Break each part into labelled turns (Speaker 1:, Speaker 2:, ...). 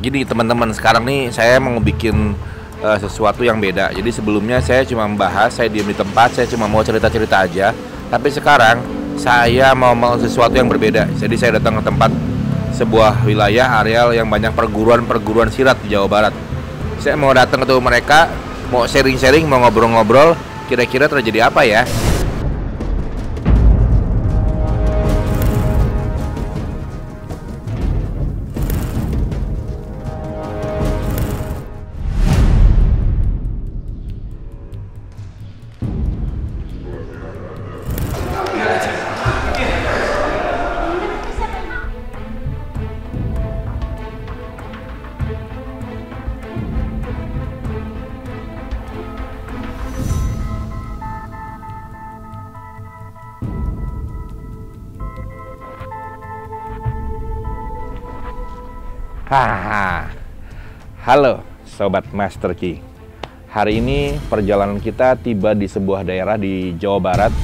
Speaker 1: Gini teman-teman, sekarang nih saya mau bikin sesuatu yang beda. Jadi sebelumnya saya cuma membahas, saya diam di tempat, saya cuma mau cerita-cerita aja. Tapi sekarang saya mau sesuatu yang berbeda. Jadi saya datang ke tempat sebuah wilayah areal yang banyak perguruan silat di Jawa Barat. Saya mau datang ketemu mereka, mau sharing-sharing, mau ngobrol-ngobrol. Kira-kira terjadi apa ya? Haha. Halo Sobat Master Key. Hari ini perjalanan kita tiba di sebuah daerah di Jawa Barat.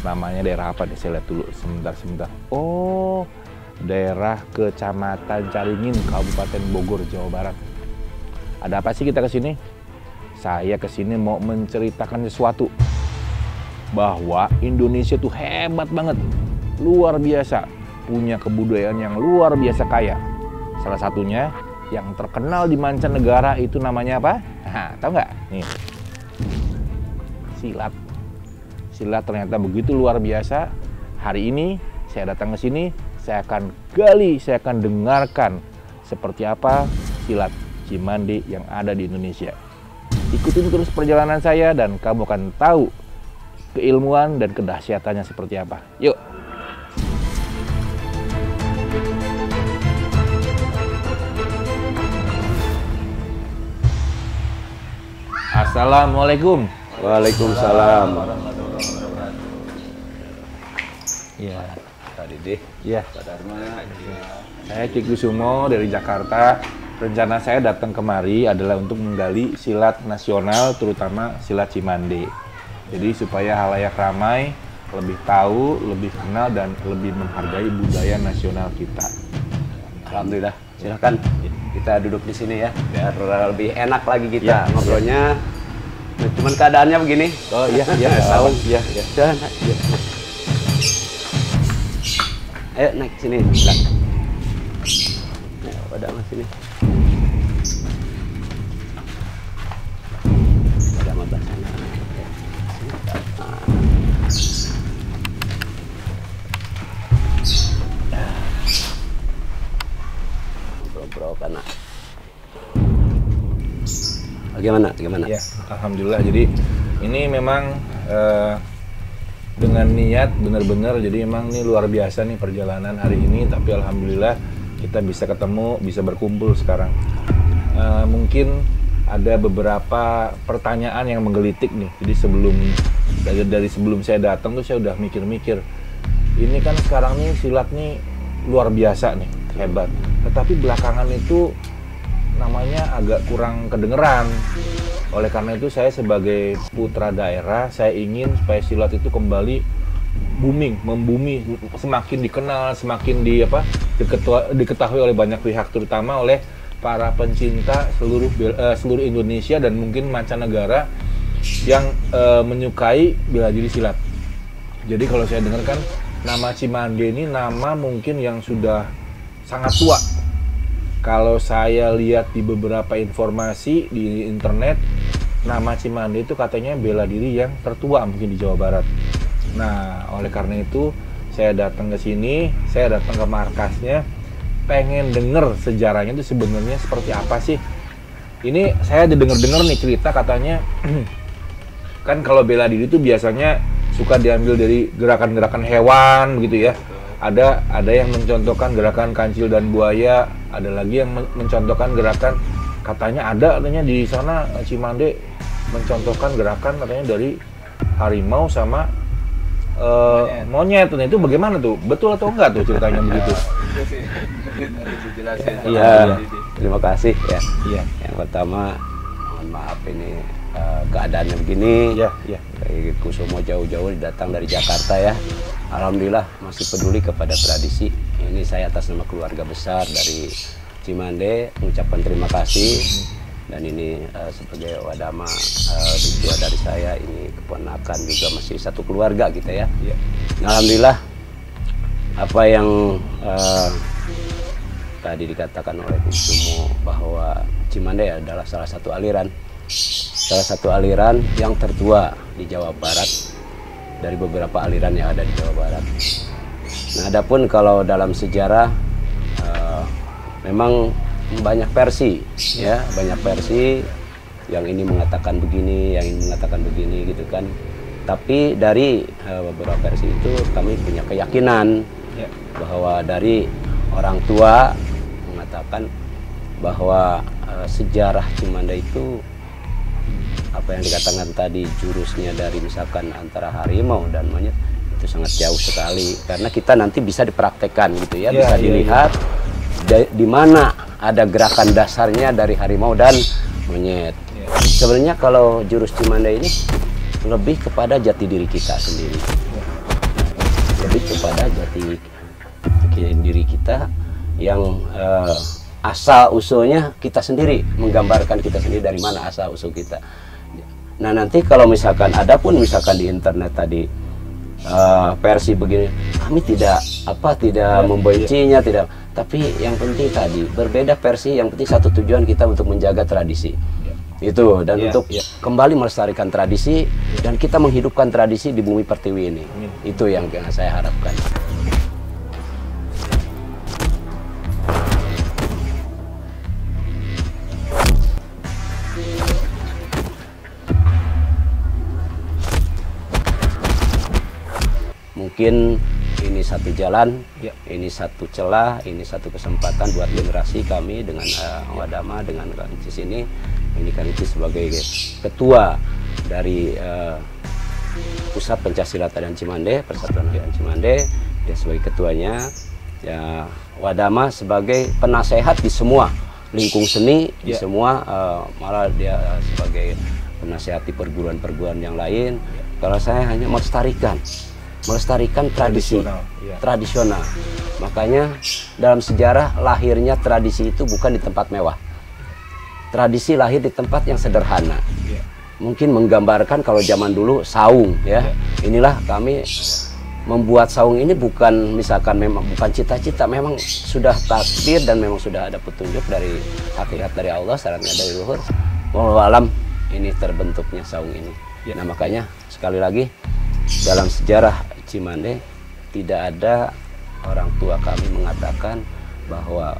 Speaker 1: Namanya daerah apa nih? Saya lihat dulu sebentar. Oh, daerah Kecamatan Caringin, Kabupaten Bogor, Jawa Barat. Ada apa sih kita kesini? Saya kesini mau menceritakan sesuatu. Bahwa Indonesia tuh hebat banget. Luar biasa. Punya kebudayaan yang luar biasa kaya. Salah satunya yang terkenal di mancanegara itu namanya apa? Nah, tahu nggak? Nih, silat. Silat ternyata begitu luar biasa. Hari ini saya datang ke sini, saya akan gali, saya akan dengarkan seperti apa silat Cimande yang ada di Indonesia. Ikutin terus perjalanan saya dan kamu akan tahu keilmuan dan kedahsyatannya seperti apa. Yuk! Assalamualaikum.
Speaker 2: Waalaikumsalam.
Speaker 1: Iya.
Speaker 2: Pak Dede.
Speaker 1: Iya.
Speaker 2: Pak Dharma.
Speaker 1: Saya Ki Kusumo dari Jakarta. Rencana saya datang kemari adalah untuk menggali silat nasional, terutama silat Cimande. Jadi supaya halayak ramai lebih tahu, lebih kenal dan lebih menghargai budaya nasional kita.
Speaker 2: Alhamdulillah. Silakan kita duduk di sini ya, biar lebih enak lagi kita ngobrolnya. Nah, cuman keadaannya begini.
Speaker 1: Oh iya,
Speaker 2: tahu.
Speaker 1: Iya.
Speaker 2: Sudah, iya. Ayo naik sini, bilang. Ayo, pada mas sini. Pada mas sana. Ngobrol karena. Bagaimana?
Speaker 1: Ya, alhamdulillah. Jadi ini memang dengan niat benar-benar. Jadi memang ini luar biasa nih perjalanan hari ini. Tapi alhamdulillah kita bisa ketemu, bisa berkumpul sekarang. Mungkin ada beberapa pertanyaan yang menggelitik nih. Jadi dari sebelum saya datang tuh saya udah mikir-mikir. Ini kan sekarang nih silat nih luar biasa nih, hebat. Tetapi belakangan itu namanya agak kurang kedengeran. Oleh karena itu saya sebagai putra daerah, saya ingin supaya silat itu kembali booming, membumi, semakin dikenal, semakin diketahui oleh banyak pihak, terutama oleh para pencinta seluruh Indonesia dan mungkin mancanegara yang menyukai bela diri silat. Jadi kalau saya dengarkan nama Cimande ini nama mungkin yang sudah sangat tua. Kalau saya lihat di beberapa informasi di internet, nama Cimande itu katanya bela diri yang tertua mungkin di Jawa Barat. Nah, oleh karena itu saya datang ke sini, saya datang ke markasnya, pengen denger sejarahnya itu sebenarnya seperti apa sih. Ini saya dengar nih cerita katanya, kan kalau bela diri itu biasanya suka diambil dari gerakan-gerakan hewan begitu ya. Ada yang mencontohkan gerakan kancil dan buaya, ada lagi yang mencontohkan gerakan katanya di sana Cimande mencontohkan gerakan katanya dari harimau sama monyet. Nah, itu bagaimana tuh? Betul atau enggak tuh ceritanya begitu?
Speaker 2: Iya. Terima kasih ya.
Speaker 1: Iya.
Speaker 2: Yang pertama, mohon maaf ini keadaannya begini.
Speaker 1: Iya.
Speaker 2: Dari Kusumo jauh-jauh datang dari Jakarta ya. Alhamdulillah masih peduli kepada tradisi. Ini saya atas nama keluarga besar dari Cimande mengucapkan terima kasih. Dan ini sebagai wadama tua dari saya, ini keponakan juga masih satu keluarga kita ya. Alhamdulillah apa yang tadi dikatakan oleh Kusumo bahwa Cimande adalah salah satu aliran yang tertua di Jawa Barat dari beberapa aliran yang ada di Jawa Barat. Nah, adapun kalau dalam sejarah memang banyak versi ya, banyak versi, yang ini mengatakan begini, yang ini mengatakan begini gitu kan. Tapi dari beberapa versi itu kami punya keyakinan bahwa dari orang tua mengatakan bahwa sejarah Cimande itu apa yang dikatakan tadi, jurusnya dari misalkan antara harimau dan monyet itu sangat jauh sekali, karena kita nanti bisa dipraktekkan gitu ya, bisa dilihat di mana ada gerakan dasarnya dari harimau dan monyet. Sebenarnya kalau jurus Cimande ini lebih kepada jati diri kita sendiri, lebih kepada jati diri kita yang asal usulnya kita sendiri, menggambarkan kita sendiri dari mana asal usul kita. Nah, nanti kalau misalkan ada pun misalkan di internet tadi versi begini, kami tidak membencinya, tidak. Tapi yang penting tadi berbeda versi, yang penting satu tujuan kita untuk menjaga tradisi. Itu dan untuk kembali melestarikan tradisi dan kita menghidupkan tradisi di bumi Pertiwi ini. Itu yang saya harapkan. Mungkin ini satu jalan, ini satu celah, ini satu kesempatan buat generasi kami dengan Wadama, dengan Kang Icis ini. Ini Kang Icis sebagai ketua dari Pusat Pencaksilatarian Cimande, Persatuan Aliran Cimande, dia sebagai ketuanya. Ya, Wadama sebagai penasehat di semua lingkung seni, di semua, malah dia sebagai penasehat di perguruan-perguruan yang lain. Kalau saya hanya melestarikan tradisi tradisional. Makanya dalam sejarah lahirnya tradisi itu bukan di tempat mewah. Tradisi lahir di tempat yang sederhana. Mungkin menggambarkan kalau zaman dulu saung ya. Inilah kami membuat saung ini bukan misalkan memang bukan cita-cita, memang sudah takdir dan memang sudah ada petunjuk dari hakikat dari Allah, syaratnya dari luhur. Wallahu alam ini terbentuknya saung ini. Nah, makanya sekali lagi dalam sejarah Cimande tidak ada orang tua kami mengatakan bahwa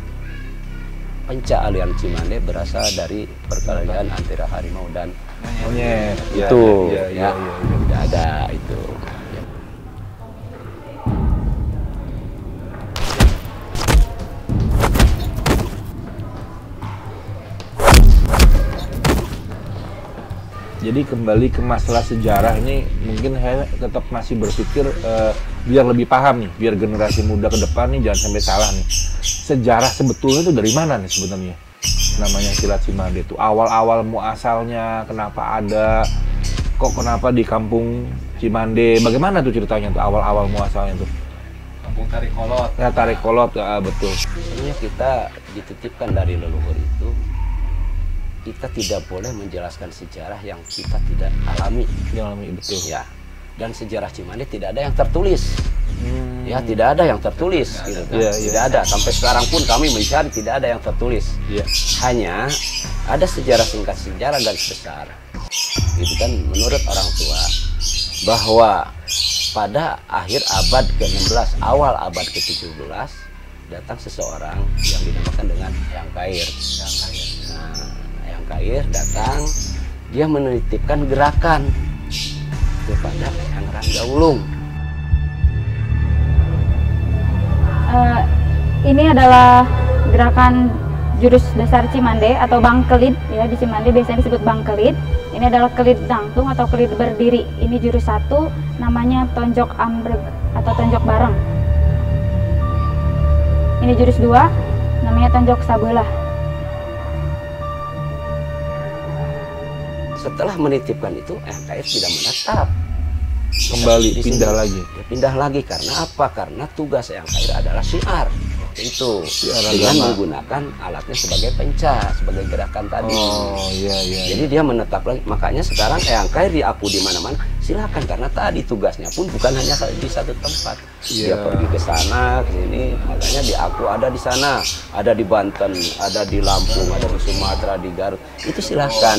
Speaker 2: penca aliran Cimande berasal dari perkelahian antara harimau dan monyet. Itu tidak ada itu.
Speaker 1: Jadi kembali ke masalah sejarah ini, mungkin saya tetap masih berpikir biar lebih paham nih, biar generasi muda ke depan nih jangan sampai salah nih. Sejarah sebetulnya itu dari mana nih sebenarnya? Namanya silat Cimande itu awal-awal muasalnya, kenapa ada, kok kenapa di kampung Cimande, bagaimana tuh ceritanya tuh awal-awal muasalnya tuh?
Speaker 3: Kampung Tarikolot.
Speaker 1: Ya, Tarikolot, betul.
Speaker 2: Sebenarnya kita dititipkan dari leluhur itu, kita tidak boleh menjelaskan sejarah yang kita tidak alami.
Speaker 1: Betul.
Speaker 2: Ya. Dan sejarah Cimande tidak ada yang tertulis. Ya, tidak ada yang tertulis gitu kan. Tidak ada. Sampai sekarang pun kami mencari, tidak ada yang tertulis. Hanya ada sejarah singkat, sejarah garis besar. Gitu kan, menurut orang tua bahwa pada akhir abad ke-16, awal abad ke-17 datang seseorang yang dinamakan dengan Eyang Kair. Nah, Eyang Kair datang, dia menitipkan gerakan kepada Eyang Ranggaulung.
Speaker 4: Ini adalah gerakan jurus dasar Cimande atau bangkelid ya, di Cimande biasanya disebut bangkelid. Ini adalah kelid dangtung atau kelid berdiri. Ini jurus satu namanya tonjok ambreg atau tonjok bareng. Ini jurus dua namanya tonjok sabelah.
Speaker 2: Setelah menitipkan itu, Eyang Kair tidak menetap.
Speaker 1: Kembali pindah lagi.
Speaker 2: Ya, pindah lagi karena apa? Karena tugas Eyang Kair adalah syiar. seperti itu
Speaker 1: Tiara
Speaker 2: dengan
Speaker 1: agama.
Speaker 2: menggunakan alatnya sebagai penca, sebagai gerakan tadi.
Speaker 1: Oh iya iya.
Speaker 2: Jadi dia menetap lagi. Makanya sekarang Eyang Khair diaku di mana-mana. Silakan karena tadi tugasnya pun bukan hanya di satu tempat. Dia
Speaker 1: Iya.
Speaker 2: pergi ke sana, ke sini. Makanya diaku ada di sana, ada di Banten, ada di Lampung, ada di Sumatera, di Garut. Itu silakan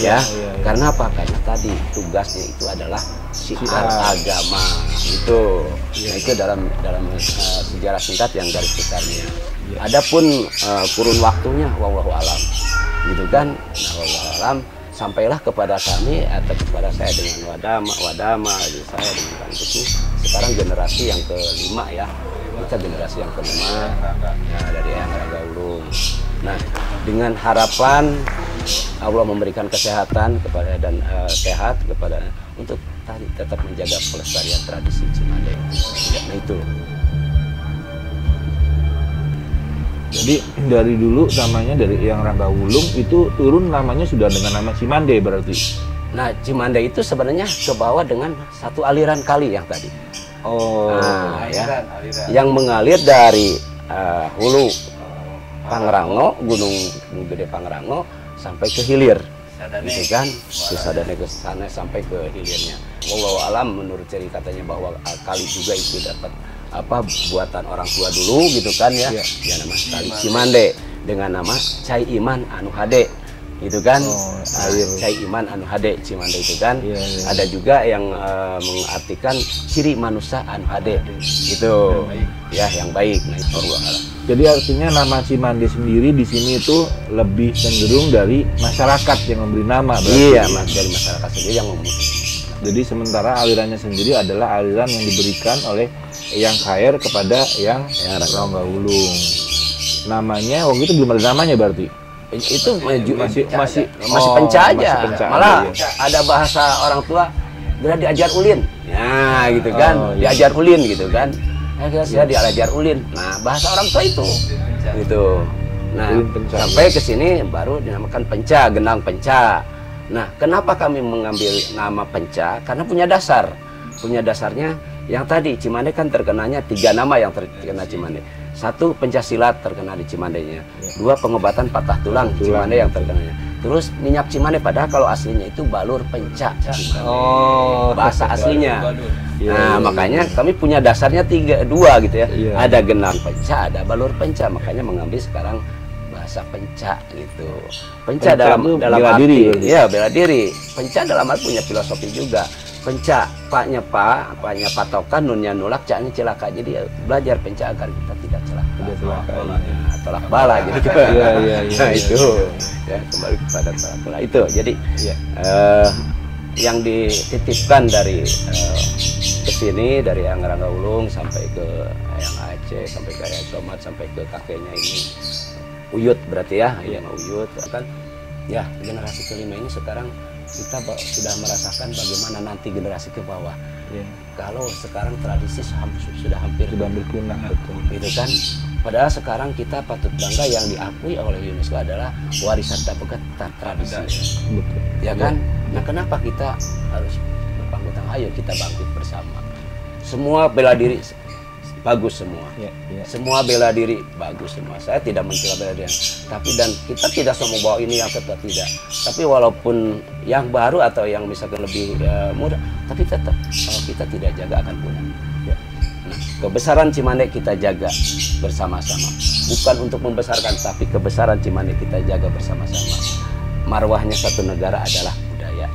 Speaker 2: ya.
Speaker 1: iya.
Speaker 2: Karena apa? Karena tadi tugasnya itu adalah syiar agama. Itu. Nah, itu dalam sejarah singkat yang garis besarnya. Adapun kurun waktunya wallahu alam. Gitu kan? Nah, wallahu alam sampailah kepada kami atau kepada saya dengan Wadama, saya dengan Kang Kusmi. Sekarang generasi yang kelima ya. Kita generasi yang kelima. Nah, dari Eyang Rangga Ulung. Nah, dengan harapan Allah memberikan kesehatan kepada dan sehat kepada untuk tadi tetap menjaga pelestarian tradisi Cimande. Nah itu.
Speaker 1: Jadi dari dulu namanya dari Eyang Rangga Ulung itu turun namanya sudah dengan nama Cimande berarti.
Speaker 2: Nah Cimande itu sebenarnya ke bawah dengan satu aliran kali yang tadi.
Speaker 1: Oh.
Speaker 2: Nah, ya, yang mengalir dari hulu Pangrango, Gunung Gede Pangrango sampai ke hilir. Gitu kan, Cisadane ke sana sampai ke hilirnya. Wallahu alam menurut cerita katanya bahwa kali juga itu dapat apa buatan orang tua dulu gitu kan ya. Ya nama kali Cimande dengan nama Cai Iman Anu Hade. Gitu kan. Air Cai Iman Anu Hade Cimande itu kan. Ada juga yang mengartikan ciri manusia Anu Hade. Gitu. Ya, yang baik. Nah, itu wallahu alam.
Speaker 1: Jadi artinya nama Cimande sendiri di sini itu lebih cenderung dari masyarakat yang memberi nama berarti.
Speaker 2: Iya, dari masyarakat sendiri yang ngomong.
Speaker 1: Jadi sementara alirannya sendiri adalah aliran yang diberikan oleh Eyang Khair kepada Eyang Rangga Ulung. Namanya waktu itu belum ada namanya berarti.
Speaker 2: Itu masih
Speaker 1: oh,
Speaker 2: penca aja.
Speaker 1: masih penca
Speaker 2: Malah
Speaker 1: aja,
Speaker 2: ada bahasa orang tua udah diajar ulin. Ya, gitu kan.
Speaker 1: Oh, iya.
Speaker 2: Diajar ulin gitu kan. Saya diajar ulin. Nah, bahasa orang tua itu. Gitu. Nah,
Speaker 1: Ulin penca.
Speaker 2: sampai ke sini baru dinamakan penca, Genang Penca. Nah, kenapa kami mengambil nama penca? Karena punya dasar. Punya dasarnya yang tadi Cimande kan terkenanya 3 nama yang terkena Cimande. 1 pencaksilat terkena di Cimandenya. 2 pengobatan patah tulang Cimande yang terkenanya. Terus minyak Cimande padahal kalau aslinya itu balur penca.
Speaker 1: Oh,
Speaker 2: Bahasa aslinya.
Speaker 1: Iya,
Speaker 2: Nah,
Speaker 1: iya,
Speaker 2: makanya kami punya dasarnya 2 gitu ya.
Speaker 1: Iya.
Speaker 2: Ada genang penca, ada balur penca. Makanya mengambil sekarang bahasa penca gitu. Penca
Speaker 1: Penca
Speaker 2: dalam
Speaker 1: itu
Speaker 2: dalam
Speaker 1: bela
Speaker 2: arti,
Speaker 1: diri berarti?
Speaker 2: iya bela diri. Penca dalam arti punya filosofi juga. Penca, paknya patokan, nunnya nulak, caknya celaka. Jadi belajar penca agar kita tidak celaka.
Speaker 1: Tidak celaka,
Speaker 2: Nah, tolak bala gitu.
Speaker 1: Iya, iya, iya,
Speaker 2: Nah,
Speaker 1: iya,
Speaker 2: itu
Speaker 1: iya.
Speaker 2: ya kembali kepada tolak bala itu. Jadi
Speaker 1: Iya.
Speaker 2: yang dititipkan dari ke sini dari Eyang Rangga Ulung sampai ke Eyang Aceh, sampai ke Eyang Somad, sampai ke kakeknya ini Uyut berarti ya, Uyut kan. Ya, generasi kelima ini sekarang kita sudah merasakan bagaimana nanti generasi ke bawah.
Speaker 1: Iya.
Speaker 2: Kalau sekarang tradisi sudah hampir
Speaker 1: Sudah berkunah betul.
Speaker 2: gitu kan. Padahal sekarang kita patut bangga yang diakui oleh UNESCO adalah warisan tak tradisi.
Speaker 1: Betul.
Speaker 2: Ya kan? Nah, kenapa kita harus berpangku tangan? Ayo kita bangkit bersama. Semua bela diri bagus semua.
Speaker 1: Iya, iya.
Speaker 2: Semua bela diri bagus semua. Saya tidak mencela bela diri. Tapi dan kita tidak sombong bahwa ini yang ketat, tidak. Tapi walaupun yang baru atau yang misalkan lebih mudah, tapi tetap kalau kita tidak jaga akan punah.
Speaker 1: Ya.
Speaker 2: Nah, kebesaran Cimande kita jaga bersama-sama. Bukan untuk membesarkan, tapi kebesaran Cimande kita jaga bersama-sama. Marwahnya satu negara adalah budaya.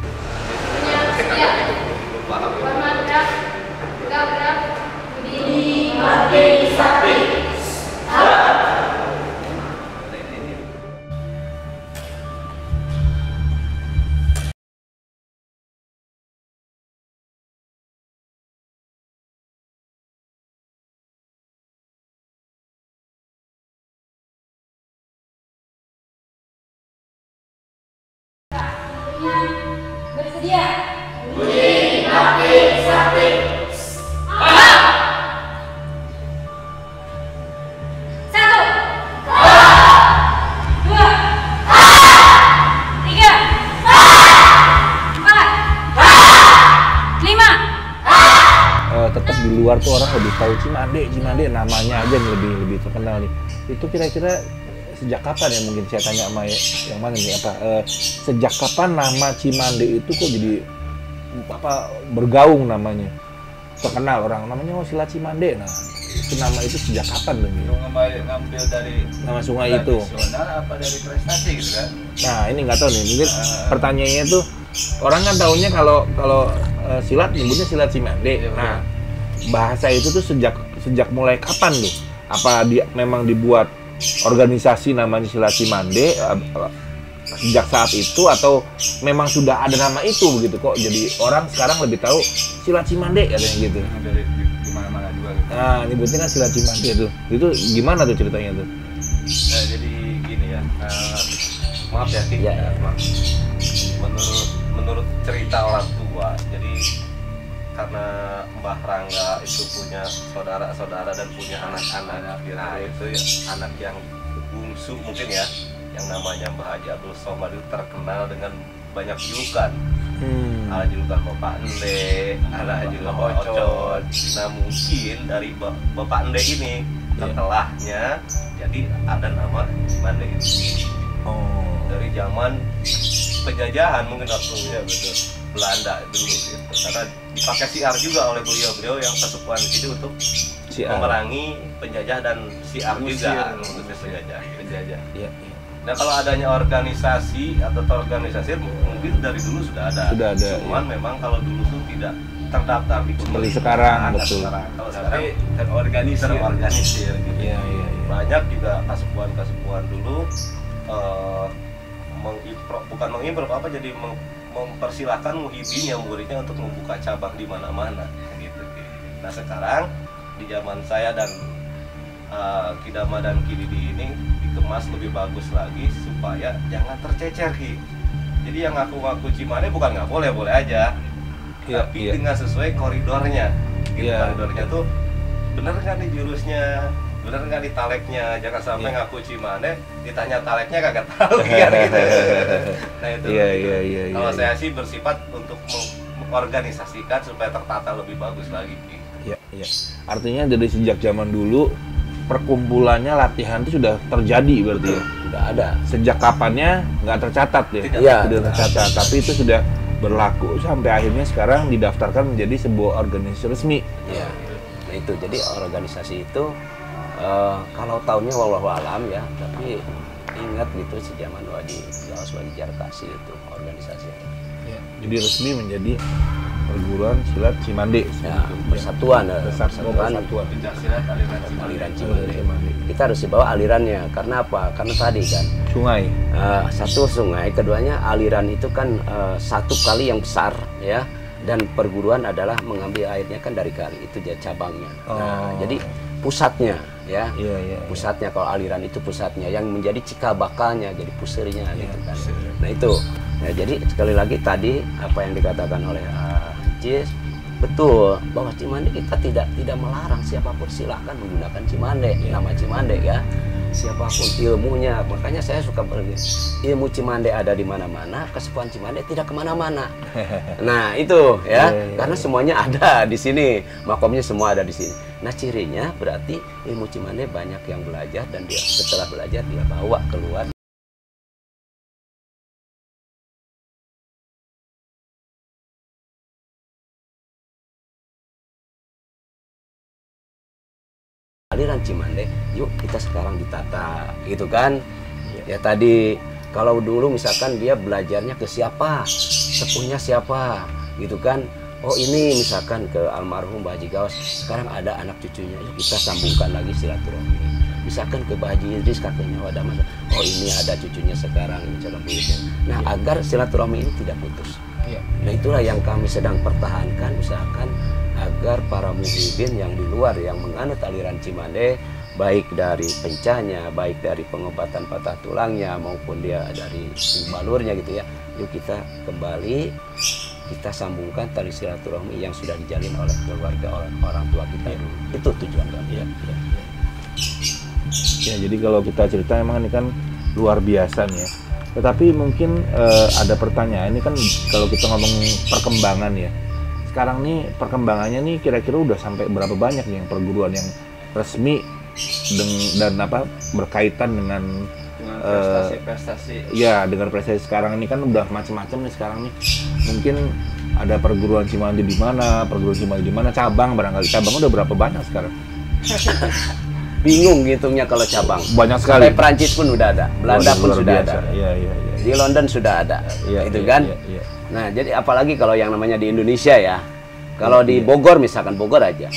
Speaker 5: Bersedia. Satu. Dua. Tiga. Empat. Lima.
Speaker 1: Tetap di luar luar tuh orang lebih tahu Cimande namanya aja nih lebih terkenal nih. Itu kira-kira sejak kapan ya, mungkin saya tanya sama yang mana nih, sejak kapan nama Cimande itu kok jadi bergaung namanya, terkenal orang namanya Silat Cimande. Nah itu nama itu sejak kapan dong?
Speaker 3: Ngambil dari
Speaker 1: Nama sungai itu.
Speaker 3: tradisional apa dari prestasi gitu kan?
Speaker 1: Nah ini nggak tahu nih, mungkin pertanyaannya tuh orang kan tahunya kalau silat nyebutnya Silat Cimande. Nah bahasa itu tuh sejak mulai kapan tuh? Apa dia memang dibuat organisasi namanya Silat Cimande sejak saat itu, atau memang sudah ada nama itu begitu kok jadi orang sekarang lebih tahu Silat Cimande katanya gitu?
Speaker 3: Dari di mana-mana juga gitu.
Speaker 1: Nah nyebutnya kan Silat Cimande tuh, itu gimana tuh ceritanya tuh?
Speaker 3: Nah, jadi gini ya, maaf ya Ki,
Speaker 2: Ya.
Speaker 3: maaf. Menurut cerita orang tua, jadi karena Mbah Rangga itu punya saudara-saudara dan punya anak-anak, nah itu ya, anak yang bungsu mungkin ya, yang namanya Mbah Haji Abdul Somad itu terkenal dengan banyak julukan. Ada julukan Bapak Ende, ada julukan Bapak Ocot. Nah mungkin dari Bapak Ende ini setelahnya jadi ada nama Cimande itu. Dari zaman penjajahan mungkin waktu ya betul Belanda dulu gitu. Karena dipakai siar juga oleh beliau yang kesukuan itu untuk memerangi penjajah dan siar juga untuk penjajah.
Speaker 1: Iya.
Speaker 3: Nah kalau adanya organisasi atau organisasi mungkin dari dulu sudah ada. Cuman memang kalau dulu tuh tidak terdaftar di
Speaker 1: Seperti sekarang, betul.
Speaker 3: Kalau sekarang terorganisir gitu.
Speaker 1: Iya.
Speaker 3: Banyak juga kasupuan dulu jadi mempersilahkan muhibin yang muridnya untuk membuka cabang di mana-mana gitu. Nah sekarang di zaman saya dan Kidama dan Kididi ini dikemas lebih bagus lagi supaya jangan tercecer Ki. Jadi yang ngaku-ngaku Cimande bukan nggak boleh aja, tapi dengan sesuai koridornya. Gitu. Koridornya tuh bener kan di jurusnya, bener nggak di taleknya, jangan sampai ngaku Cimande ditanya taleknya kagak tahu kan gitu. Nah itu kalau saya sih bersifat untuk mengorganisasikan supaya tertata lebih bagus lagi gitu.
Speaker 1: Iya. Artinya dari sejak zaman dulu perkumpulannya latihan itu sudah terjadi berarti ya?
Speaker 2: Sudah ada.
Speaker 1: Sejak kapannya nggak tercatat ya? Tidak tercatat, tapi itu sudah berlaku sampai akhirnya sekarang didaftarkan menjadi sebuah organisasi resmi.
Speaker 2: Iya. Nah itu jadi organisasi itu kalau tahunnya wallahu alam ya, tapi ingat gitu sejaman Wadi Gaus Wadi Jarkasi itu organisasi.
Speaker 1: Ya, jadi resmi menjadi perguruan silat Cimande.
Speaker 2: Ya, persatuan.
Speaker 3: Pencaksilat
Speaker 2: Aliran Cimande. Kita harus dibawa alirannya, karena apa? Karena tadi kan
Speaker 1: Sungai.
Speaker 2: satu sungai, keduanya aliran itu kan satu kali yang besar ya, dan perguruan adalah mengambil airnya kan dari kali itu jadi cabangnya. Nah, jadi pusatnya ya, pusatnya kalau aliran itu pusatnya, yang menjadi cikal bakalnya jadi puserinya gitu kan. Nah itu, nah, jadi sekali lagi tadi apa yang dikatakan oleh Cis betul, bahwa Cimande kita tidak melarang siapapun silahkan menggunakan Cimande, nama Cimande ya, siapapun ilmunya. Makanya saya suka ilmu Cimande ada di mana-mana, kesepuhan Cimande tidak kemana-mana. Nah itu ya, karena semuanya ada di sini, makomnya semua ada di sini. Nah cirinya berarti ilmu Cimande banyak yang belajar, dan dia setelah belajar dia bawa keluar. Aliran Cimande, yuk kita sekarang ditata, gitu kan? Ya tadi kalau dulu misalkan dia belajarnya ke siapa, sepuhnya siapa, gitu kan? Oh ini misalkan ke almarhum Mbah Haji Gaus, sekarang ada anak cucunya, yuk kita sambungkan lagi silaturahmi. Misalkan ke Mbah Haji Idris kakeknya Wadamas, oh ini ada cucunya sekarang, ini calon buyutnya. Nah agar silaturahmi ini tidak putus. Nah itulah yang kami sedang pertahankan, misalkan agar para muhibin yang di luar yang menganut aliran Cimande, baik dari pencahnya, baik dari pengobatan patah tulangnya, maupun dia dari balurnya gitu ya, yuk kita kembali, kita sambungkan tali silaturahmi yang sudah dijalin oleh keluarga orang tua kita dulu. Itu tujuan kami.
Speaker 1: Ya, jadi kalau kita cerita emang ini kan luar biasa nih ya. Tetapi mungkin ada pertanyaan, ini kan kalau kita ngomong perkembangan ya, sekarang nih perkembangannya nih kira-kira udah sampai berapa banyak nih yang perguruan yang resmi dan apa berkaitan dengan
Speaker 3: prestasi-prestasi.
Speaker 1: ya dengan prestasi sekarang ini kan udah macam-macam nih sekarang nih. Mungkin ada perguruan Cimande di mana, perguruan Cimande di mana, cabang barangkali. Cabang udah berapa banyak sekarang?
Speaker 2: Bingung ngitungnya kalau cabang.
Speaker 1: Banyak sekali.
Speaker 2: Sampai Prancis pun udah ada, Belanda pun sudah ada.
Speaker 1: Iya, iya, iya.
Speaker 2: Di London sudah ada,
Speaker 1: Iya,
Speaker 2: itu
Speaker 1: iya,
Speaker 2: kan.
Speaker 1: iya, iya.
Speaker 2: Nah, jadi apalagi kalau yang namanya di Indonesia ya. Kalau di Bogor misalkan Bogor aja.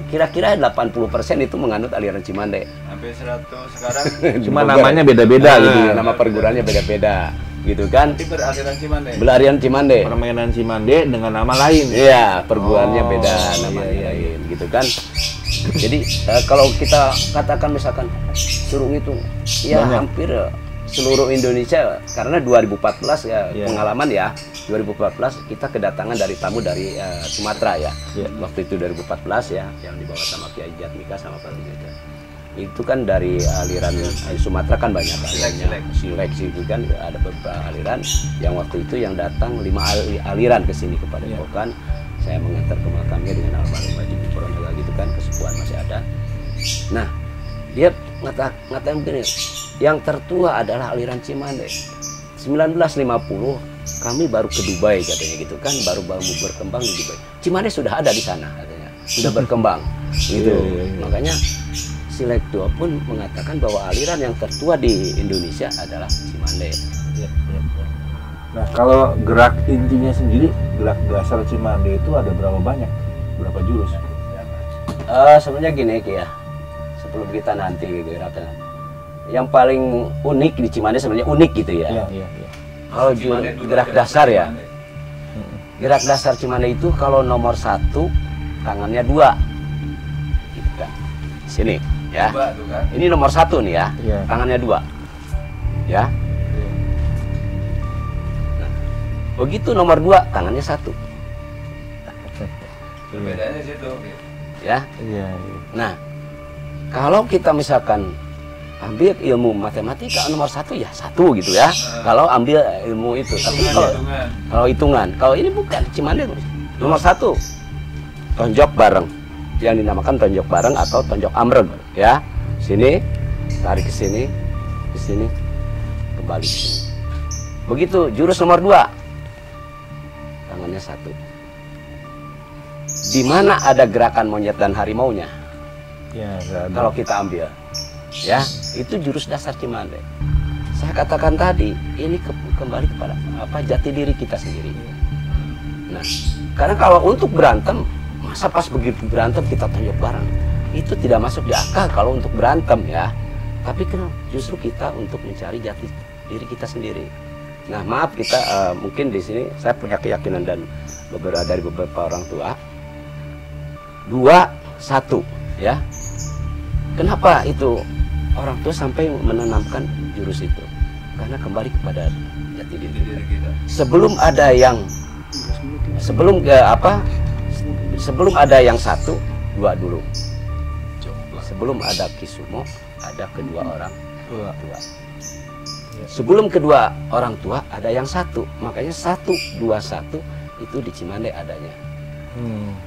Speaker 2: Kira-kira 80% itu menganut aliran Cimande.
Speaker 3: Hampir 100 sekarang.
Speaker 1: Cuma
Speaker 2: Bogor
Speaker 1: namanya
Speaker 2: ya.
Speaker 1: beda-beda
Speaker 2: Nah,
Speaker 1: gitu ya.
Speaker 2: Nama perguruannya beda-beda, gitu kan.
Speaker 3: Nanti beraliran Cimande.
Speaker 2: Belarian Cimande.
Speaker 1: Permainan Cimande dengan nama lain.
Speaker 2: Iya, perguruannya
Speaker 1: Oh,
Speaker 2: beda,
Speaker 1: iya,
Speaker 2: namanya
Speaker 1: iya,
Speaker 2: lain, gitu kan. Jadi kalau kita katakan misalkan suruh ngitung, ya
Speaker 1: Banyak.
Speaker 2: hampir seluruh Indonesia, karena 2014 ya
Speaker 1: Iya.
Speaker 2: pengalaman ya, 2014 kita kedatangan dari tamu dari Sumatera ya.
Speaker 1: Iya.
Speaker 2: Waktu itu 2014 ya, yang dibawa sama Kiai Jatmika sama Pak Jaja. Itu kan dari aliran Sumatera kan banyak alirannya. Seleksi itu kan ada beberapa aliran yang waktu itu yang datang 5 aliran ke sini kepada
Speaker 1: Iya.
Speaker 2: Pokan. Saya mengantar ke makamnya dengan almarhum Haji Puranaga gitu kan, kesepuhan masih ada. Nah, dia ngatain begini, yang tertua adalah aliran Cimande. 1950 kami baru ke Dubai katanya gitu kan, baru berkembang di Dubai. Cimande sudah ada di sana katanya, sudah berkembang gitu.
Speaker 1: Iya, iya, iya.
Speaker 2: Makanya Silektua pun mengatakan bahwa aliran yang tertua di Indonesia adalah Cimande.
Speaker 1: Iya, iya, iya. Nah, kalau gerak intinya sendiri, gerak dasar Cimande itu ada berapa banyak? Berapa jurus?
Speaker 2: Sebenarnya gini Ki ya, sebelum kita nanti gerakan, yang paling unik di Cimande sebenarnya unik gitu ya.
Speaker 1: Iya, iya, iya.
Speaker 2: Kalau gerak dasar ya, gerak dasar Cimande itu kalau nomor 1 tangannya 2, gitu kan. Sini ya.
Speaker 3: Coba tuh kan.
Speaker 2: Ini nomor 1 nih ya,
Speaker 1: Iya.
Speaker 2: tangannya 2, ya. Nah, begitu nomor 2 tangannya 1,
Speaker 3: Bedanya situ.
Speaker 2: ya.
Speaker 1: Iya, iya.
Speaker 2: Nah, kalau kita misalkan ambil ilmu matematika nomor 1 ya 1 gitu ya. Kalau ambil ilmu itu, tapi kalau hitungan, kalau ini bukan Cimande nomor 1 tonjok bareng, yang dinamakan tonjok bareng atau tonjok amreg ya. Sini tarik ke sini, kembali ke sini. Begitu jurus nomor 2 tangannya 1. Di mana ada gerakan monyet dan harimaunya?
Speaker 1: Iya, nggak ada.
Speaker 2: Kalau kita ambil ya, itu jurus dasar Cimande. Saya katakan tadi, ini kembali kepada apa, jati diri kita sendiri. Nah, karena kalau untuk berantem, masa pas begitu berantem kita tonjok bareng, itu tidak masuk di akal kalau untuk berantem ya. Tapi kan justru kita untuk mencari jati diri kita sendiri. Nah, maaf kita mungkin di sini saya punya keyakinan dan dari beberapa orang tua, 2, 1 ya. Kenapa itu orang tua sampai menanamkan jurus itu? Karena kembali kepada jati diri kita. Sebelum ada yang sebelum ada yang 1, 2 dulu. Sebelum ada Kisumo, ada kedua orang tua. Sebelum kedua orang tua ada yang 1. Makanya 1, 2, 1 itu di Cimande adanya.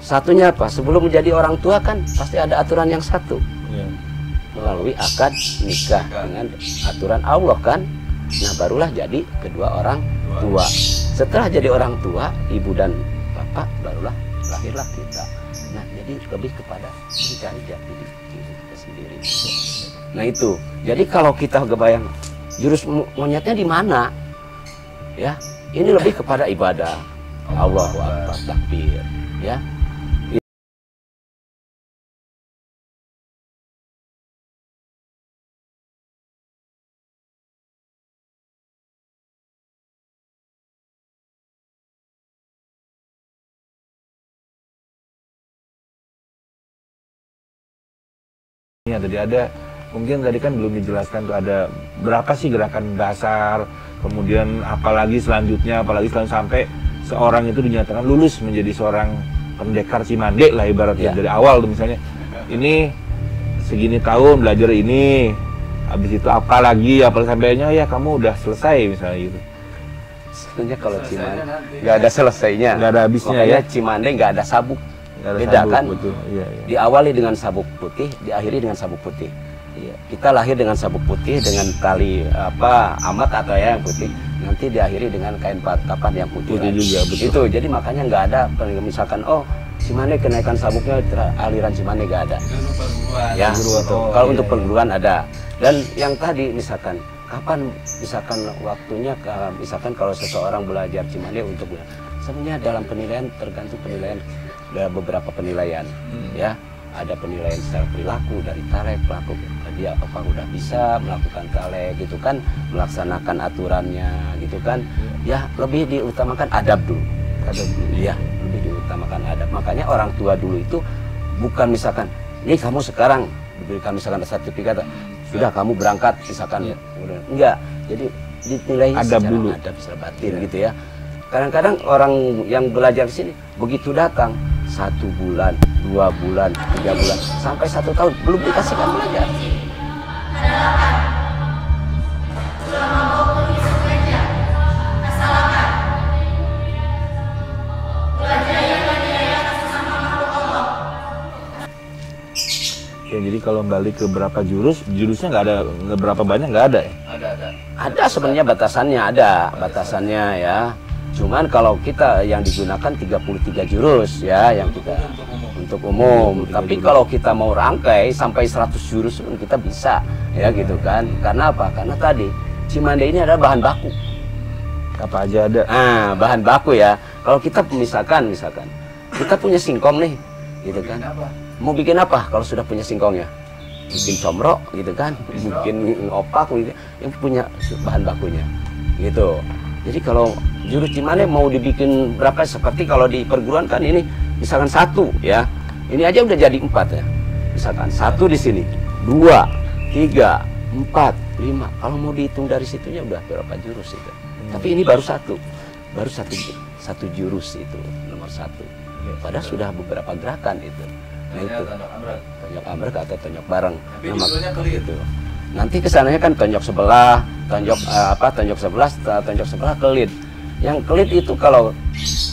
Speaker 2: Satunya apa? Sebelum menjadi orang tua kan pasti ada aturan yang 1.
Speaker 1: Iya.
Speaker 2: Melalui akad nikah dengan aturan Allah kan. Nah, barulah jadi kedua orang tua. Setelah jadi orang tua, ibu dan bapak, barulah lahirlah kita. Nah, jadi lebih kepada mencari jati diri kita sendiri. Nah, itu. Jadi kalau kita kebayang jurus monyetnya di mana? Ya, ini lebih kepada ibadah. Allahu Akbar, takbir, ya.
Speaker 1: Ya, tadi ada, mungkin tadi kan belum dijelaskan tuh ada berapa sih gerakan dasar, kemudian apalagi selanjutnya sampai seorang itu dinyatakan lulus menjadi seorang pendekar Cimande lah ibaratnya.
Speaker 2: Ya.
Speaker 1: Dari awal tuh misalnya, ini segini tahun belajar ini, habis itu apa lagi sampainya ya kamu udah selesai misalnya gitu.
Speaker 2: Sebenarnya kalau Cimande nggak ada selesainya,
Speaker 1: Nggak ada habisnya.
Speaker 2: makanya
Speaker 1: Ya,
Speaker 2: Cimande nggak ada sabuk.
Speaker 1: nggak ada
Speaker 2: Beda
Speaker 1: sabuk,
Speaker 2: kan?
Speaker 1: betul. Iya, iya.
Speaker 2: Diawali dengan sabuk putih, diakhiri dengan sabuk putih. Iya. Kita lahir dengan sabuk putih dengan tali amat atau ya yang putih. Nanti diakhiri dengan kain kapan yang putih.
Speaker 1: Putih juga, betul.
Speaker 2: Itu jadi makanya nggak ada misalkan Cimande kenaikan sabuknya aliran Cimande nggak ada. Ya, gitu. Kalau untuk perguruan ada. Dan yang tadi misalkan kapan misalkan waktunya misalkan kalau seseorang belajar Cimande untuk sebenarnya dalam penilaian tergantung penilaian, ada beberapa penilaian ya, ada penilaian secara perilaku dari talek, pelaku dia apa udah bisa melakukan talek gitu kan, melaksanakan aturannya gitu kan, ya lebih diutamakan adab dulu. Ya, lebih diutamakan adab. Makanya orang tua dulu itu bukan misalkan ini kamu sekarang diberikan misalkan sertifikat sudah kamu berangkat misalkan enggak, jadi dinilai
Speaker 1: Adab
Speaker 2: secara
Speaker 1: dulu.
Speaker 2: adab secara batin gitu ya. Kadang-kadang orang yang belajar di sini begitu datang 1 bulan, 2 bulan, 3 bulan sampai 1 tahun belum dikasihkan belajar.
Speaker 1: Ya, jadi kalau balik ke berapa jurusnya nggak berapa banyak, nggak ada ya?
Speaker 2: Ada sebenarnya batasannya ya. Cuman kalau kita yang digunakan 33 jurus ya yang kita untuk umum. Tapi kalau kita mau rangkai sampai 100 jurus pun kita bisa ya gitu kan. Karena apa? Karena tadi Cimande ini adalah bahan baku.
Speaker 1: Apa aja ada?
Speaker 2: Bahan baku ya. Kalau kita misalkan kita punya singkong nih gitu kan. Mau bikin apa kalau sudah punya singkongnya? Bikin comrok gitu kan, bikin opak gitu, yang punya bahan bakunya gitu. Jadi kalau jurus Cimande mau dibikin berapa, seperti kalau di perguruan kan ini misalkan 1 ya, ini aja udah jadi 4 ya. Misalkan 1 di sini, 2, 3, 4, 5. Kalau mau dihitung dari situnya udah berapa jurus itu. Tapi ini baru satu jurus itu nomor 1. Padahal sudah beberapa gerakan itu. Nah itu tonjok ambrek atau tonjok bareng. Tapi judulnya kelit. Nanti kesananya kan tonjok sebelah, tonjok sebelah kelit. Yang kelit itu kalau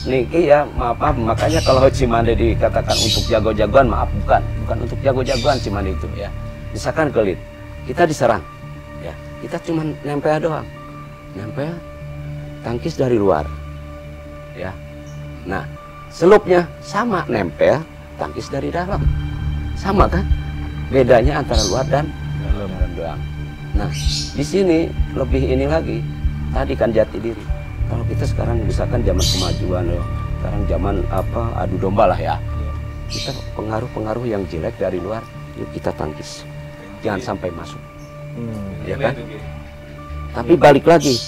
Speaker 2: niki ya maaf, makanya kalau Cimande dikatakan untuk jago-jagoan, maaf bukan untuk jago-jagoan Cimande itu ya. Misalkan kelit, kita diserang, ya kita cuma nempel doang, nempel tangkis dari luar, ya. Nah selupnya sama nempel tangkis dari dalam, sama kan? Bedanya antara luar dan dalam doang. Nah di sini lebih ini lagi, tadi kan jati diri. Kalau kita sekarang misalkan zaman kemajuan loh, sekarang zaman adu domba lah ya. Kita pengaruh-pengaruh yang jelek dari luar, yuk kita tangkis, jangan sampai masuk, ya kan? Tapi balik lagi,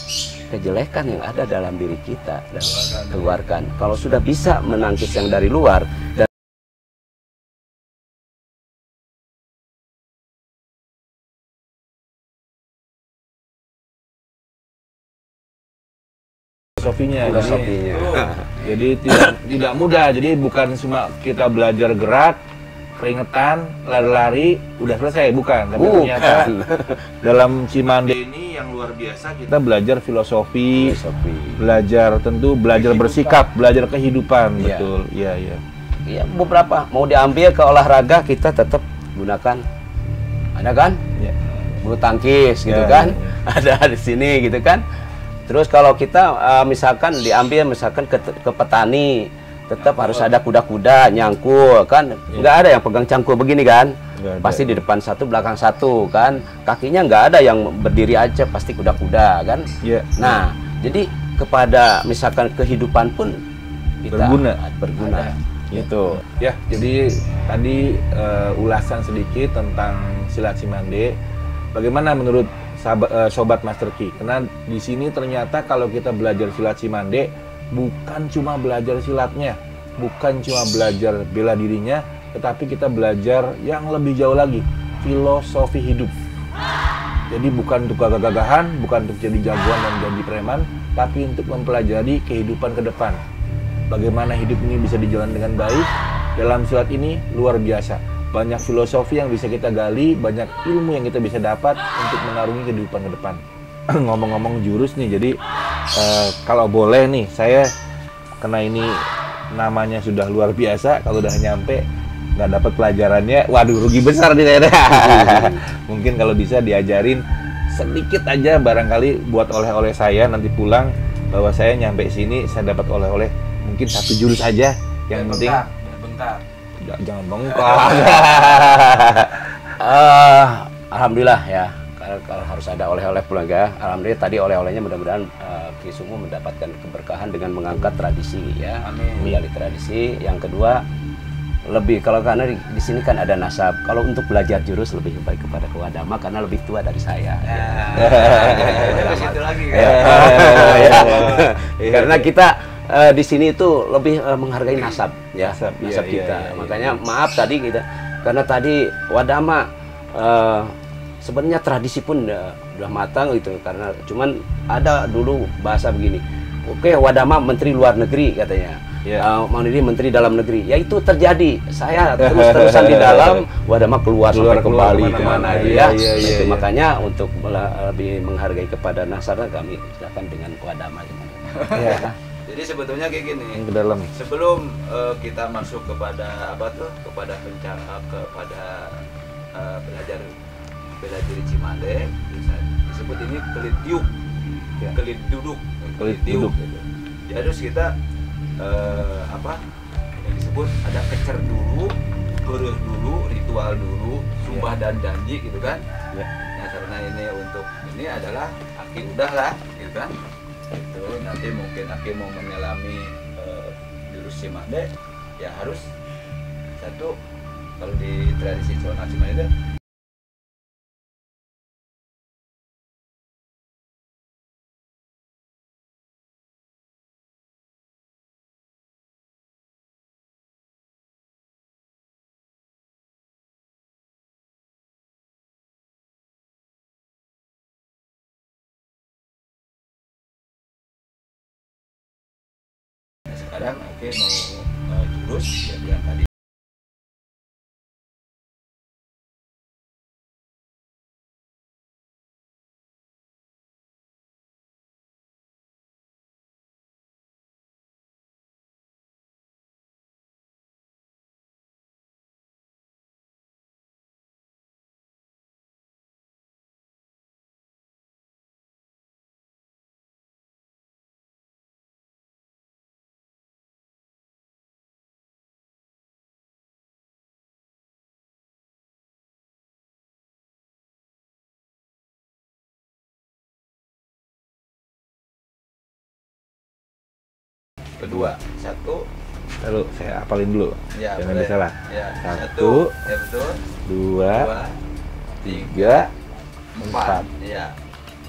Speaker 2: kejelekan yang ada dalam diri kita dan keluarkan. Kalau sudah bisa menangkis yang dari luar dan
Speaker 1: filosofinya. Jadi tidak mudah. Jadi bukan cuma kita belajar gerak, keringetan, lari-lari, udah selesai, bukan. Tapi ternyata dalam Cimande ini yang luar biasa, kita belajar filosofi. Belajar bersikap, belajar kehidupan, betul. Iya, iya.
Speaker 2: Iya, beberapa mau diambil ke olahraga kita tetap gunakan, ada kan?
Speaker 1: Ya.
Speaker 2: Bulu tangkis gitu kan? Ya. Ada di sini gitu kan? Terus kalau kita misalkan diambil misalkan ke petani, tetap harus ada kuda-kuda nyangkul kan? Nggak ada yang pegang cangkul begini kan? Pasti di depan 1 belakang 1 kan? Kakinya nggak ada yang berdiri aja, pasti kuda-kuda kan? Nah jadi kepada misalkan kehidupan pun kita berguna. Gitu.
Speaker 1: Ya, jadi tadi ulasan sedikit tentang silat Cimande. Bagaimana menurut sobat Master Ki? Karena di sini ternyata kalau kita belajar silat Cimande bukan cuma belajar silatnya, bukan cuma belajar bela dirinya, tetapi kita belajar yang lebih jauh lagi, filosofi hidup. Jadi bukan untuk gagah-gagahan, bukan untuk jadi jagoan dan jadi preman, tapi untuk mempelajari kehidupan ke depan. Bagaimana hidup ini bisa dijalankan dengan baik. Dalam silat ini luar biasa. Banyak filosofi yang bisa kita gali, banyak ilmu yang kita bisa dapat untuk mengarungi kehidupan ke depan. Ngomong-ngomong jurus nih, jadi Kalau boleh nih, saya karena ini namanya sudah luar biasa, kalau udah nyampe nggak dapat pelajarannya, waduh rugi besar nih saya. Mungkin kalau bisa diajarin sedikit aja barangkali buat oleh-oleh saya nanti pulang, bahwa saya nyampe sini saya dapat oleh-oleh mungkin 1 jurus aja. Yang penting
Speaker 3: bentar.
Speaker 1: jangan bengkak.
Speaker 2: Alhamdulillah ya. Kalau harus ada oleh-oleh pulang ya. Alhamdulillah tadi oleh-olehnya mudah-mudahan Ki Sumo mendapatkan keberkahan dengan mengangkat tradisi ya. Menggali tradisi. Yang kedua lebih karena di sini kan ada nasab. Kalau untuk belajar jurus lebih baik kepada Wadama karena lebih tua dari saya.
Speaker 3: Situ lagi kan.
Speaker 2: Karena kita di sini itu lebih menghargai nasab ya, nasab kita. Makanya maaf tadi kita karena tadi Wadama sebenarnya tradisi pun udah matang gitu, karena cuman ada dulu bahasa begini, oke Wadama menteri luar negeri katanya, Mandiri menteri dalam negeri, ya itu terjadi, saya terus-terusan di dalam, Wadama keluar sampai kembali kemana ya, itu makanya untuk lebih menghargai kepada nasab kami silakan dengan Wadama gimana.
Speaker 6: Jadi sebetulnya kayak gini,
Speaker 1: Yang ke dalam.
Speaker 6: sebelum kita masuk kepada apa tuh, kepada belajar bela diri Cimande, disebut ini kelit tiup, kelit duduk,
Speaker 1: Kelit duduk.
Speaker 6: gitu. Jadi harus kita yang disebut ada kecer dulu, beruh dulu, ritual dulu, sumpah dan janji gitu kan. Nah karena ini untuk ini adalah Aki udah lah, gitu kan. Itu nanti mungkin Aki mau menyelami jurus Cimande, ya harus satu kalau di tradisi tradisional Cimande sekarang oke mau jurus ya bilang tadi. Kedua, satu,
Speaker 1: Lalu saya apalin dulu.
Speaker 6: ya
Speaker 1: Jangan
Speaker 6: boleh.
Speaker 1: salah.
Speaker 6: Ya,
Speaker 1: Satu,
Speaker 6: ya betul.
Speaker 1: 2,
Speaker 6: 2,
Speaker 1: 3,
Speaker 6: 4. Ya.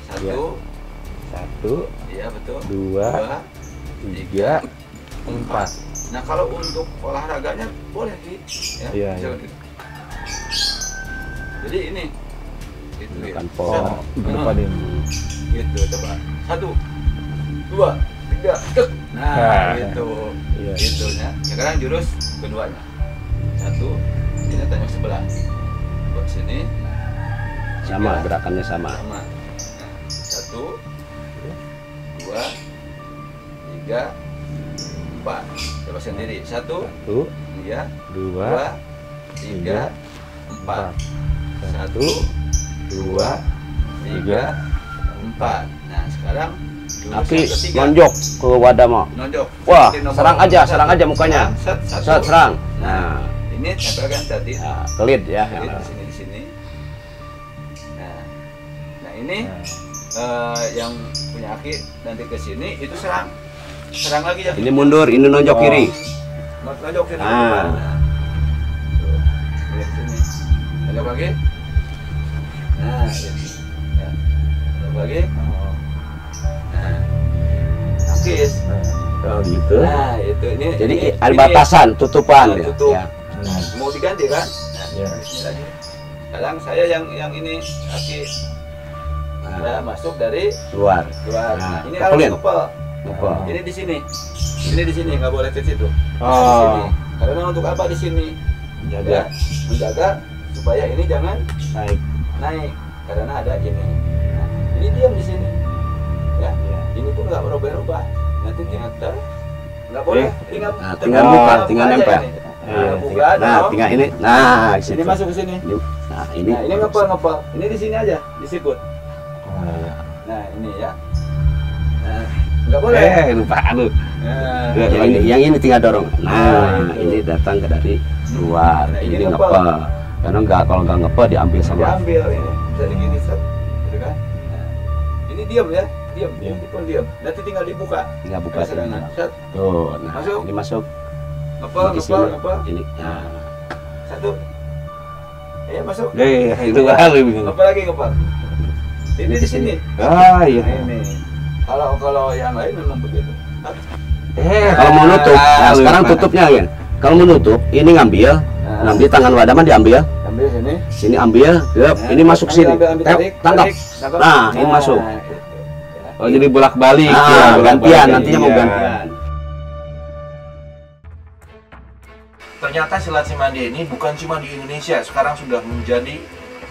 Speaker 6: Satu,
Speaker 1: 1,
Speaker 6: iya betul.
Speaker 1: 2, 3, 4.
Speaker 6: Nah kalau untuk olahraganya boleh Ki.
Speaker 1: Iya,
Speaker 6: Misalkan gitu. Jadi ini itu ya.
Speaker 2: Kan po.
Speaker 1: Depanin.
Speaker 6: Gitu coba. 1, 2, 3, tek. Nah,
Speaker 1: Nah.
Speaker 6: gitu.
Speaker 1: Iya.
Speaker 6: Gitu ya. Sekarang jurus keduanya. 1, ini tanya sebelah. Buat sini.
Speaker 2: Sama
Speaker 6: 3,
Speaker 2: gerakannya sama.
Speaker 6: sama. Nah, 1, 2, 3, 4. Coba sendiri. 1,
Speaker 1: 1,
Speaker 6: iya,
Speaker 1: 2,
Speaker 6: 3, 4. 1, 2, 3, 4. Nah sekarang jurus
Speaker 2: Aki
Speaker 6: yang ketiga.
Speaker 2: nonjok ke Wadama.
Speaker 6: Nonjok.
Speaker 2: Wah,
Speaker 6: Seperti nomor
Speaker 2: serang aja mukanya.
Speaker 6: Set,
Speaker 2: Set, serang.
Speaker 6: Nah,
Speaker 2: Nah,
Speaker 6: ini tempelkan tadi.
Speaker 2: ya, kelit ya.
Speaker 6: Kelit di sini. Nah ini yang punya Aki nanti ke sini itu serang. Serang lagi ya.
Speaker 2: Ini mundur, ini nonjok kiri.
Speaker 6: Nonjok sini.
Speaker 2: Ah.
Speaker 6: Tuh, lihat sini. Nonjok lagi. Nah, lihat. Ya. Nonjok lagi. Nah. Akis.
Speaker 2: Oh gitu.
Speaker 6: Nah, itu ini.
Speaker 2: Jadi
Speaker 6: ini-
Speaker 2: ada
Speaker 6: ini-
Speaker 2: batasan, tutupan.
Speaker 6: Nah,
Speaker 2: ya.
Speaker 6: tutup.
Speaker 2: Ya.
Speaker 6: Nah, mau diganti kan? Nah,
Speaker 1: Ya.
Speaker 6: ini lagi. Sekarang saya yang ini Aki
Speaker 2: Nah,
Speaker 6: masuk dari
Speaker 2: luar.
Speaker 6: luar.
Speaker 2: Nah,
Speaker 6: Ini kalau
Speaker 2: kepulin.
Speaker 6: ngepel.
Speaker 2: Ngepel.
Speaker 6: Ini di sini. Ini di sini nggak boleh ke situ.
Speaker 1: Oh.
Speaker 6: Di sini. Karena untuk apa di sini?
Speaker 1: Jaga.
Speaker 6: Ya, menjaga supaya ini jangan
Speaker 1: Naik.
Speaker 6: naik karena ada ini. Nah, ini diam di sini. Ya.
Speaker 1: Ya.
Speaker 6: ini pun nggak berubah-ubah. Nanti tinggal nggak boleh,
Speaker 2: tinggal buka, tinggal
Speaker 6: aja
Speaker 2: nempel.
Speaker 6: ini. Buka,
Speaker 2: Tinggal ini. Nah,
Speaker 6: ini masuk ke sini.
Speaker 2: Nah, ini.
Speaker 6: Nah, ini ngepel. Ini di sini aja, disiput. Nah, ini ya. Nah, nggak boleh.
Speaker 2: Lupa aduh.
Speaker 6: Nah,
Speaker 2: Yang ini tinggal dorong. Nah, ini datang ke dari luar.
Speaker 6: Nah,
Speaker 2: Ini
Speaker 6: ini
Speaker 2: ngepel. Karena kalau nggak ngepel diambil sama.
Speaker 6: diambil ini, bisa digini set, gitu kan? Nah, ini diam ya, diam. Ini pun diam. Nanti tinggal dibuka.
Speaker 2: Tinggal buka
Speaker 6: Nah, sedangkan set,
Speaker 2: Tuh, nah
Speaker 6: Masuk.
Speaker 2: ini masuk.
Speaker 6: ngepel.
Speaker 2: Ini. Nah.
Speaker 6: Satu. Ya masuk.
Speaker 2: Itu kali begini.
Speaker 6: Apa lagi ngepel? Ini di sini.
Speaker 2: Iya.
Speaker 6: Ini. Kalau yang lain memang begitu.
Speaker 2: Kalau mau nutup, nah sekarang tutupnya kan. Kalau mau nutup, ini ngambil tangan wadah mah diambil.
Speaker 6: Ambil sini.
Speaker 2: Sini ambil, ini masuk sini.
Speaker 6: Ambil, tarik,
Speaker 2: Tangkap.
Speaker 6: tangkap.
Speaker 2: Nah, ini masuk.
Speaker 6: Itu.
Speaker 1: Oh, jadi bolak-balik.
Speaker 2: Nah,
Speaker 1: ya,
Speaker 2: gantian, nantinya mau
Speaker 1: Iya.
Speaker 2: gantian.
Speaker 1: Ternyata silat Cimande ini bukan cuma di Indonesia, sekarang sudah menjadi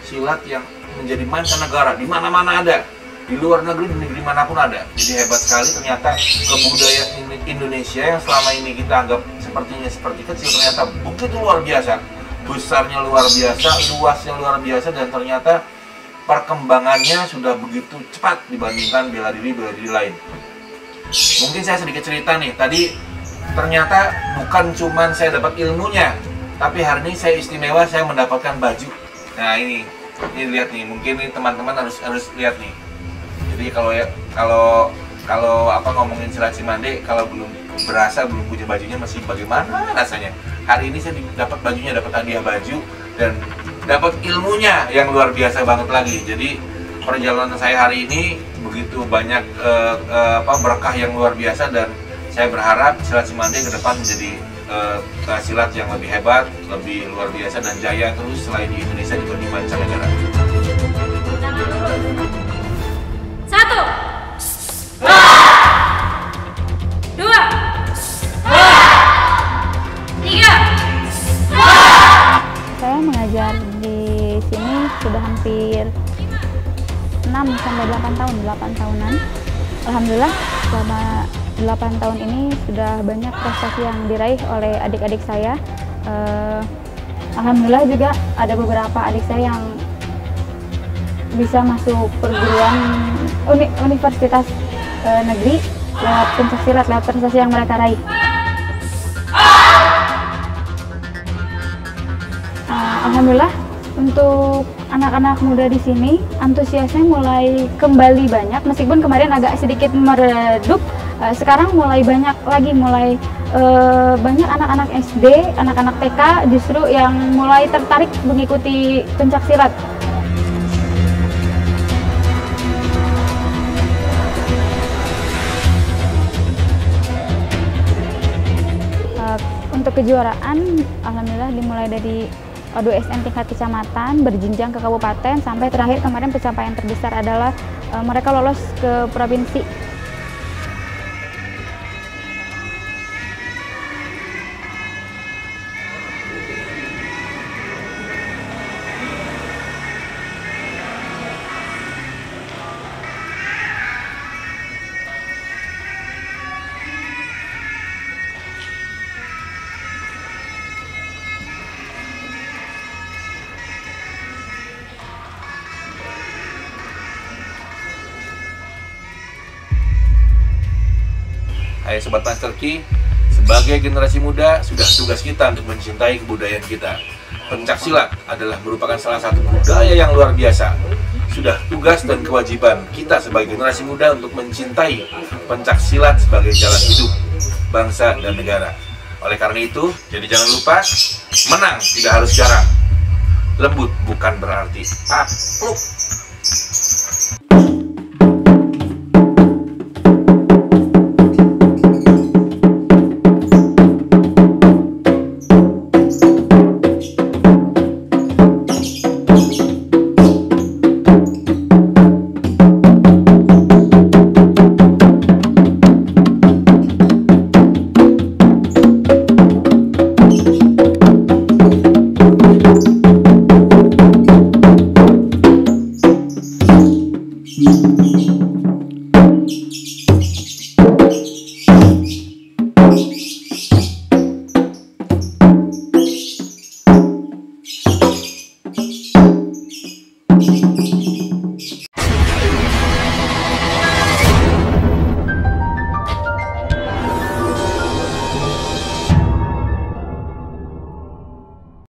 Speaker 1: silat yang menjadi mancanegara, di mana-mana ada, di luar negeri, di negeri manapun ada. Jadi hebat sekali ternyata kebudayaan Indonesia yang selama ini kita anggap sepertinya seperti kecil, ternyata begitu luar biasa, besarnya luar biasa, luasnya luar biasa, dan ternyata perkembangannya sudah begitu cepat dibandingkan bela diri lain. Mungkin saya sedikit cerita nih, tadi ternyata bukan cuman saya dapat ilmunya, tapi hari ini saya istimewa, saya mendapatkan baju. Nah ini lihat nih, mungkin nih teman-teman harus lihat nih. Jadi kalau apa ngomongin silat Cimande, kalau belum berasa, belum punya bajunya, masih bagaimana rasanya. Hari ini saya dapat bajunya, dapat hadiah baju, dan dapat ilmunya yang luar biasa banget lagi. Jadi perjalanan saya hari ini begitu banyak berkah yang luar biasa, dan saya berharap silat Cimande ke depan menjadi silat yang lebih hebat, lebih luar biasa, dan jaya terus selain di Indonesia juga di mancanegara.
Speaker 5: Tangan lurus. 1 2 3.
Speaker 4: Saya mengajar di sini sudah hampir 6 sampai 8 tahun, 8 tahunan. Alhamdulillah selama 8 tahun ini sudah banyak prestasi yang diraih oleh adik-adik saya. Alhamdulillah juga ada beberapa adik saya yang bisa masuk perguruan universitas negeri lewat pencaksilat, lewat prestasi yang mereka raih. Alhamdulillah untuk anak-anak muda di sini antusiasnya mulai kembali banyak, meskipun kemarin agak sedikit meredup. Sekarang mulai banyak lagi, banyak anak-anak SD, anak-anak TK justru yang mulai tertarik mengikuti pencaksilat. Untuk kejuaraan, alhamdulillah dimulai dari O2SN tingkat kecamatan, berjenjang ke kabupaten, sampai terakhir kemarin pencapaian terbesar adalah mereka lolos ke provinsi.
Speaker 1: Hai Sobat Master Key, sebagai generasi muda, sudah tugas kita untuk mencintai kebudayaan kita. Pencaksilat adalah merupakan salah satu budaya yang luar biasa. Sudah tugas dan kewajiban kita sebagai generasi muda untuk mencintai pencaksilat sebagai jalan hidup bangsa dan negara. Oleh karena itu, jadi jangan lupa, menang tidak harus jarang. Lembut bukan berarti takluk.